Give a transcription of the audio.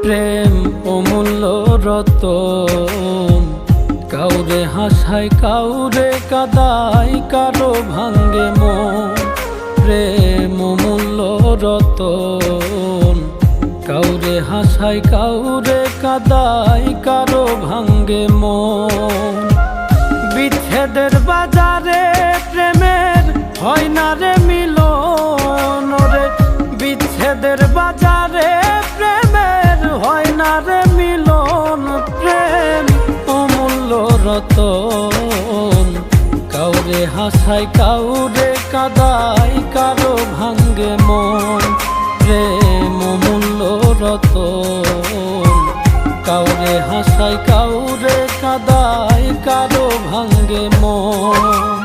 প্রেম অমূল্য রতন, কাউরে হাসায় কাউরে কাদায়, কারো ভাঙ্গে মন। প্রেম অমূল্য রতন, কাউরে হাসায় কাউরে কাদায়, কারো ভাঙ্গে মন। বিচ্ছেদের বাজারে প্রেমের হয় না রে মিলন রে, বিচ্ছেদের বাজারে প্রেমের হয় না রে মিলন। প্রেম অমূল্য রতন, কাউরে হাসায় কাউরে কাদায়, কারো ভাঙ্গে মন। প্রেম অমূল্য রতন, কাউরে হাসায় কাউরে কাদায়, কারো ভাঙ্গে মন।